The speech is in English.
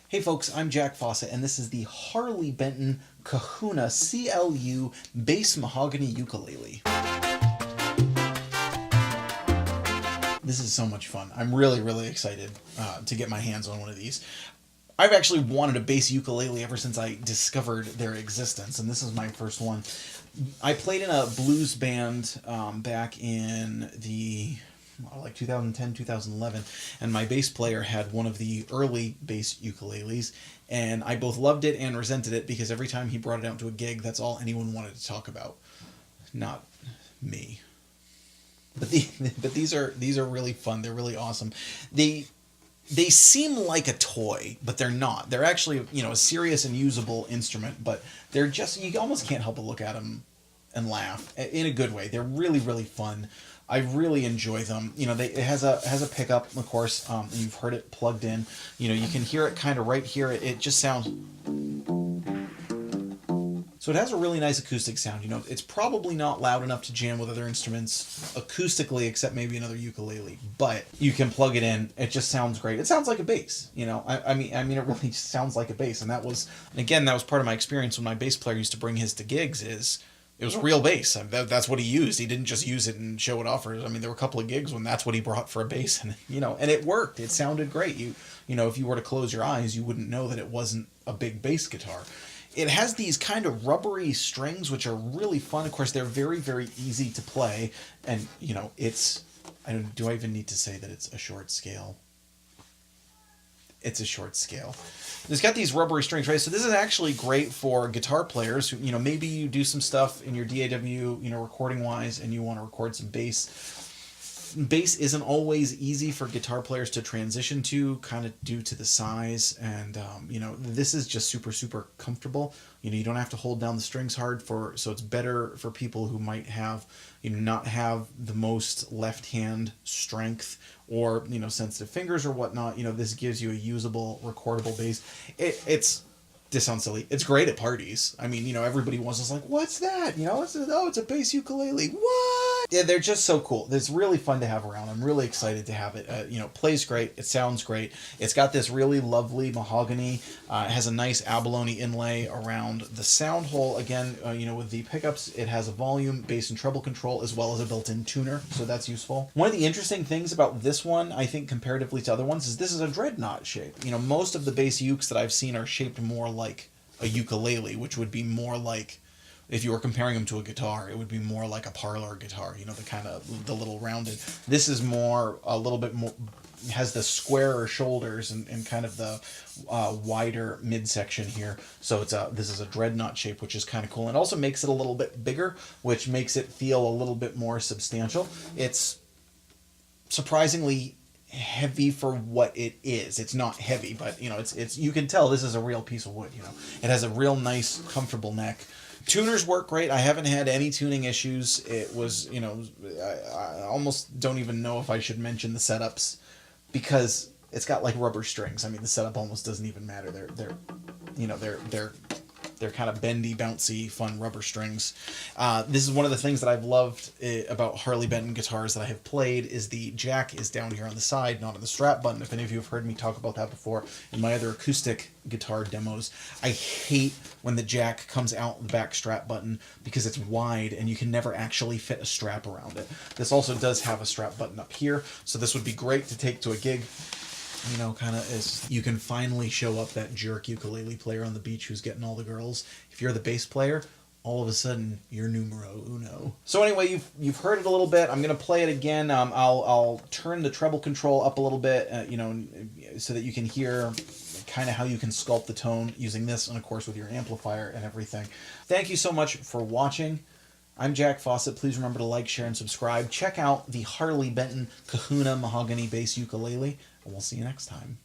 Hey folks, I'm Jack Fossett, and this is the Harley Benton Kahuna CLU bass mahogany ukulele. This is so much fun. I'm really excited to get my hands on one of these. I've actually wanted a bass ukulele ever since I discovered their existence, and this is my first one. I played in a blues band back in the like 2010, 2011, and my bass player had one of the early bass ukuleles, and I both loved it and resented it because every time he brought it out to a gig, that's all anyone wanted to talk about. Not me. But these are really fun. They're really awesome. They seem like a toy, but they're not. They're actually, a serious and usable instrument, but they're just, you almost can't help but look at them and laugh in a good way. They're really fun. I really enjoy them. It has a pickup, of course. You've heard it plugged in. You can hear it kind of right here. It just sounds. So it has a really nice acoustic sound. It's probably not loud enough to jam with other instruments acoustically, except maybe another ukulele. But you can plug it in. It just sounds great. It sounds like a bass. I mean, it really just sounds like a bass. And that was part of my experience when my bass player used to bring his to gigs. It was real bass. That's what he used. He didn't just use it and show it off. There were a couple of gigs when that's what he brought for a bass, and and it worked. It sounded great. If you were to close your eyes, you wouldn't know that it wasn't a big bass guitar. It has these kind of rubbery strings, which are really fun. Of course, they're very easy to play, and it's. Do I even need to say that it's a short scale? It's a short scale. It's got these rubbery strings, right? So this is actually great for guitar players who, maybe you do some stuff in your DAW, recording wise, and you want to record some bass. Bass isn't always easy for guitar players to transition to, kind of due to the size, and this is just super comfortable. You don't have to hold down the strings hard so it's better for people who might have not have the most left hand strength or sensitive fingers or whatnot. This gives you a usable recordable bass. This sounds silly. It's great at parties. Everybody was just like, "What's that?" It's a bass ukulele. What? Yeah, they're just so cool. It's really fun to have around. I'm really excited to have it. Plays great. It sounds great. It's got this really lovely mahogany. It has a nice abalone inlay around the sound hole. Again, with the pickups, it has a volume, bass, and treble control, as well as a built-in tuner, so that's useful. One of the interesting things about this one, I think, comparatively to other ones, is this is a dreadnought shape. Most of the bass ukes that I've seen are shaped more like a ukulele, which would be more like, if you were comparing them to a guitar, it would be more like a parlor guitar, the little rounded. This is a little bit more, has the squarer shoulders and kind of the wider midsection here. So this is a dreadnought shape, which is kind of cool. And also makes it a little bit bigger, which makes it feel a little bit more substantial. It's surprisingly heavy for what it is. It's not heavy, but it's you can tell this is a real piece of wood. It has a real nice, comfortable neck. Tuners work great. I haven't had any tuning issues. It was, I almost don't even know if I should mention the setups because it's got like rubber strings. The setup almost doesn't even matter. They're They're kind of bendy, bouncy, fun rubber strings. This is one of the things that I've loved about Harley Benton guitars that I have played is the jack is down here on the side, not on the strap button. If any of you have heard me talk about that before in my other acoustic guitar demos, I hate when the jack comes out the back strap button because it's wide and you can never actually fit a strap around it. This also does have a strap button up here, so this would be great to take to a gig. You know, kind of is you can finally show up that jerk ukulele player on the beach who's getting all the girls. If you're the bass player, all of a sudden you're numero uno. So anyway, you've heard it a little bit. I'm gonna play it again. I'll turn the treble control up a little bit, you know, so that you can hear kind of how you can sculpt the tone using this, and of course with your amplifier and everything. Thank you so much for watching. I'm Jack Fossett. Please remember to like, share, and subscribe. Check out the Harley Benton Kahuna Mahogany bass ukulele, and we'll see you next time.